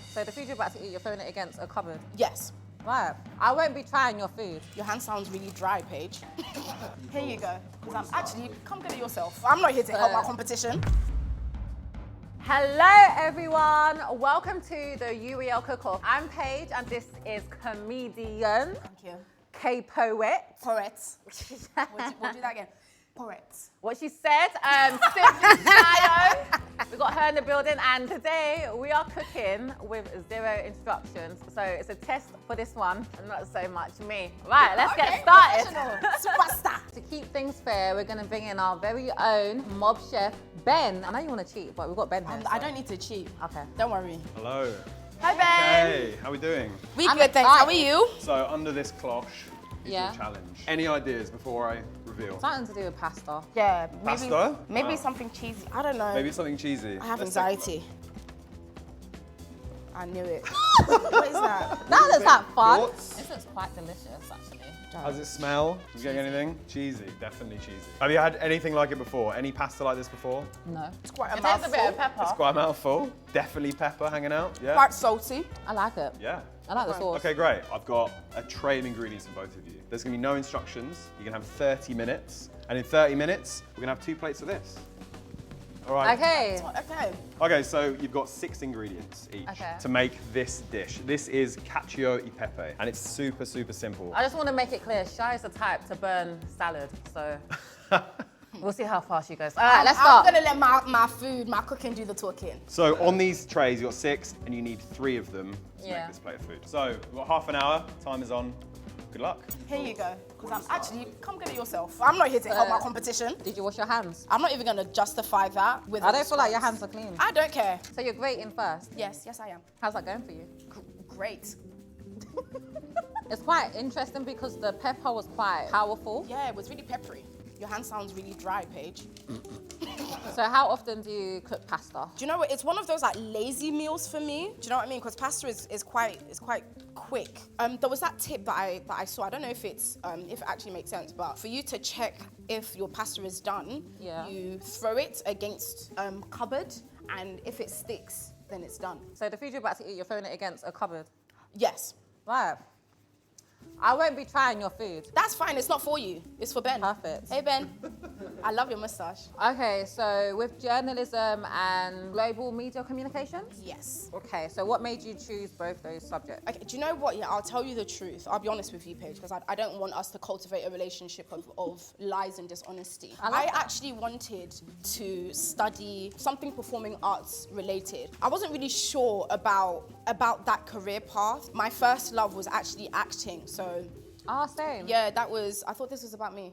So the food you're about to eat, you're throwing it against a cupboard? Yes. Right. I won't be trying your food. Your hand sounds really dry, Paige. Here you go. Come get it yourself. I'm not here to help our competition. Hello everyone, welcome to the UEL Cook-Off. I'm Paige and this is comedian. Thank you. K-Poet. Poet. We'll do that again. Poet. What she said, Simply Style. We got her in the building and today we are cooking with 0 instructions. So it's a test for this one and not so much me. Right, let's get started. Superstar. To keep things fair, we're gonna bring in our very own mob chef, Ben. I know you wanna cheat, but we've got Ben here. I don't need to cheat. Okay. Don't worry. Hello. Hi, Ben. Hey, how we doing? We I'm good, thanks. How are excited. you? So under this cloche is Yeah. your challenge. Any ideas before I reveal? Something to do with pasta. Yeah. Pasta? Maybe Wow. something cheesy. I don't know. Maybe something cheesy. I have Let's take a anxiety. I knew it. What is that? That looks like fun. Thoughts? This looks quite delicious, actually. look. How does it smell? Are you getting anything? Cheesy, definitely cheesy. Have you had anything like it before? Any pasta like this before? No. It's quite a It tastes a bit of mouthful. pepper. It's quite a mouthful. Definitely pepper hanging out. Yeah? Quite salty. I like it. Yeah. I like the sauce. Okay, great. I've got a tray of ingredients for both of you. There's gonna be no instructions. You're gonna have 30 minutes. And in 30 minutes, we're gonna have 2 plates of this. All right. Okay. Okay. Okay, so you've got 6 ingredients each Okay. to make this dish. This is cacio e pepe, and it's super, super simple. I just want to make it clear, Shai is the type to burn salad, so we'll see how far she goes. All right, let's start. I'm gonna let my cooking do the talking. So on these trays, you've got 6, and you need 3 of them to Yeah. make this plate of food. So we've got half an hour, time is on. Good luck. Here you go. Because come get it yourself. I'm not here to help our competition. Did you wash your hands? I'm not even gonna justify that with. I don't feel like your hands are clean. I don't care. So you're grating first. Yes, I am. How's that going for you? Great. It's quite interesting because the pepper was quite powerful. Yeah, it was really peppery. Your hand sounds really dry, Paige. So how often do you cook pasta? Do you know what? It's one of those like lazy meals for me. Do you know what I mean? Because pasta is quite quick. There was that tip that I saw. I don't know if it actually makes sense, but for you to check if your pasta is done, Yeah. you throw it against cupboard, and if it sticks, then it's done. So the food you're about to eat, you're throwing it against a cupboard. Yes, Right. I won't be trying your food. that's fine. It's not for you. It's for Ben. Perfect. Hey Ben, I love your mustache. Okay, so with journalism and global media communications? Yes. Okay, so what made you choose both those subjects? Okay, do you know what? Yeah, I'll tell you the truth. I'll be honest with you, Paige, because I don't want us to cultivate a relationship of lies and dishonesty. I like that. actually wanted to study something performing arts related. I wasn't really sure about that career path. My first love was actually acting, so Same. yeah, I thought this was about me.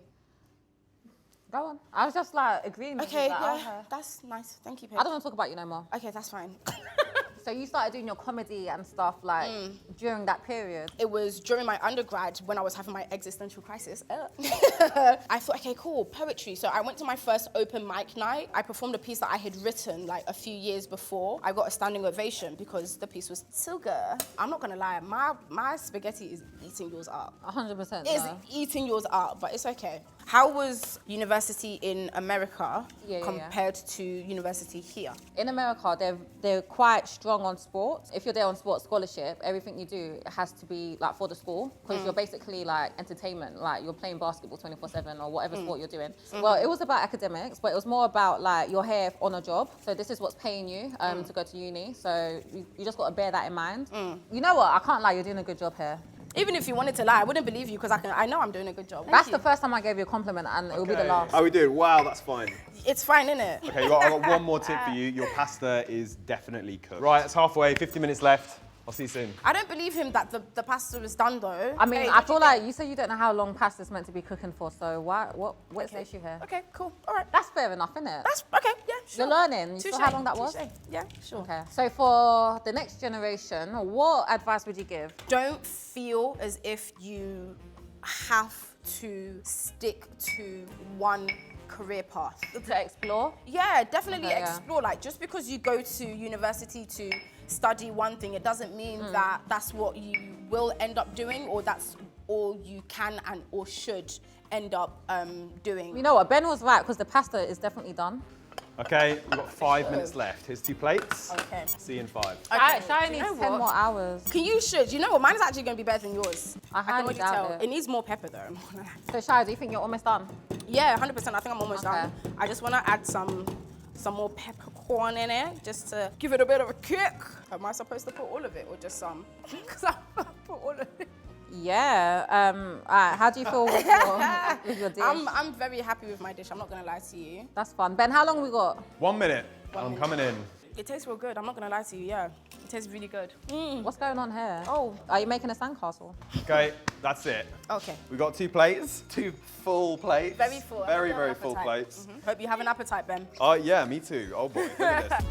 Go on. I was just like agreeing with Okay, you. Like, yeah, okay. that's nice. Thank you, Paige. I don't want to talk about you no more. Okay, that's fine. So you started doing your comedy and stuff like during that period. It was during my undergrad when I was having my existential crisis. I thought, okay, cool, poetry. So I went to my first open mic night. I performed a piece that I had written like a few years before. I got a standing ovation because the piece was so good. I'm not gonna lie, my spaghetti is eating yours up. 100%. It's no. eating yours up, but it's okay. How was university in America compared to university here? In America, they're quite strong on sports. If you're there on sports scholarship, everything you do has to be like for the school because you're basically like entertainment, like you're playing basketball 24/7 or whatever sport you're doing. Well, it was about academics, but it was more about like you're here on a job. So this is what's paying you to go to uni. So you just got to bear that in mind. You know what? I can't lie, you're doing a good job here. Even if you wanted to lie, I wouldn't believe you because I know I'm doing a good job. That's the first time I gave you a compliment and it will be the last. How are we doing? Wow, that's fine. It's fine, isn't it? Okay, I've got one more tip for you. Your pasta is definitely cooked. Right, it's halfway, 50 minutes left. I'll see you soon. I don't believe him that the pasta is done though. I mean, Hey, I feel like you say you don't know how long pasta's meant to be cooking for, so what's the issue here? Okay, cool. All right. That's fair enough, isn't it? That's okay. Yeah, sure. You're learning. You saw how long that was? Touche. Yeah, sure. Okay. So for the next generation, what advice would you give? Don't feel as if you have to stick to one career path. To explore? Yeah, definitely Okay, yeah. explore. Like, just because you go to university to study one thing, it doesn't mean that that's what you will end up doing, or that's all you can and or should end up doing. You know what? Ben was right because the pasta is definitely done. Okay, we've got 5 minutes left. Here's 2 plates. Okay. See you in 5. Okay. Shai Do you needs know 10 what? more hours. You should. You know what? Mine's actually going to be better than yours. I can highly already doubt tell. it. It needs more pepper though. So Shai, do you think you're almost done? Yeah, 100%. I think I'm almost Okay. done. I just want to add some more peppercorn in it, just to give it a bit of a kick. Am I supposed to put all of it or just some? Because I put all of it. Yeah. Alright, how do you feel with your dish? I'm very happy with my dish. I'm not going to lie to you. That's fun. Ben, how long we got? 1 minute. One I'm minute. coming in. It tastes real good. I'm not going to lie to you. Yeah, it tastes really good. What's going on here? Oh. Are you making a sandcastle? Okay, that's it. Okay. We've got 2 plates, 2 full plates. Very full. Very, I have very an full appetite. plates. Hope you have an appetite, Ben. Oh, yeah, me too. Oh boy, look at this.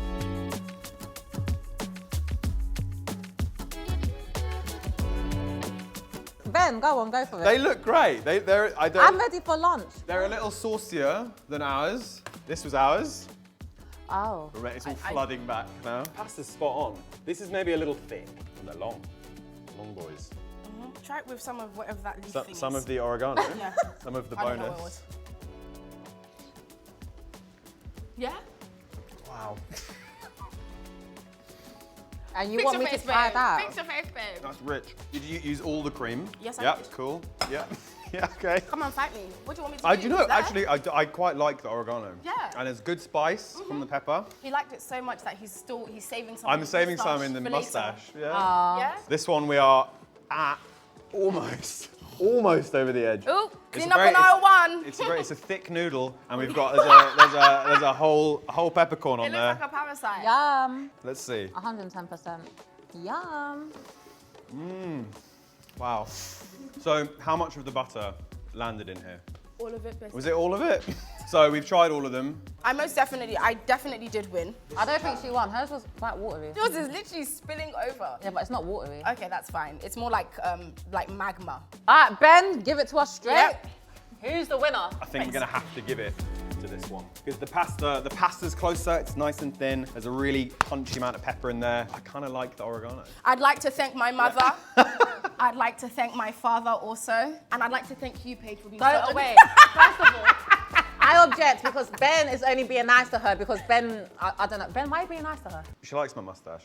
Ben, go on, go for it. They look great. I'm ready for lunch. They're a little saucier than ours. This was ours. Oh. It's all flooding back now. Pasta's spot on. This is maybe a little thick. And they're long. Long boys. Try it with some of whatever that leaf thing Some is. of the oregano. Yeah. Some of the I don't know what it bonus. was. Yeah? Wow. And you want me to try that? Fix your face, babe. That's rich. Did you use all the cream? Yes, I Yep, did. cool. Yeah. Yeah, okay. Come on, fight me. What do you want me to do? Do you know, Is that- actually, I quite like the oregano. Yeah. And there's good spice from the pepper. He liked it so much that he's saving some. I'm of saving mustache some in the for later. mustache. Yeah. Yeah? This one we are at almost over the edge. Ooh, It's clean a up very- on aisle 1. It's a thick noodle, and we've got there's a whole peppercorn on It there. looks like a parasite. Yum. Let's see. 110%. Yum. Wow. So how much of the butter landed in here? All of it, basically. Was it all of it? So we've tried all of them. I definitely did win. I don't think she won. Hers was quite watery. Yours is literally spilling over. Yeah, but it's not watery. Okay, that's fine. It's more like magma. All right, Ben, give it to us straight. Yep. Who's the winner? I think we're gonna have to give it to this one because the pasta's closer. It's nice and thin. There's a really punchy amount of pepper in there. I kind of like the oregano. I'd like to thank my mother. I'd like to thank my father also. And I'd like to thank you, Paige, for being Go such a away. First of all, I object because Ben is only being nice to her because Ben, I don't know. Ben, why are you being nice to her? She likes my mustache.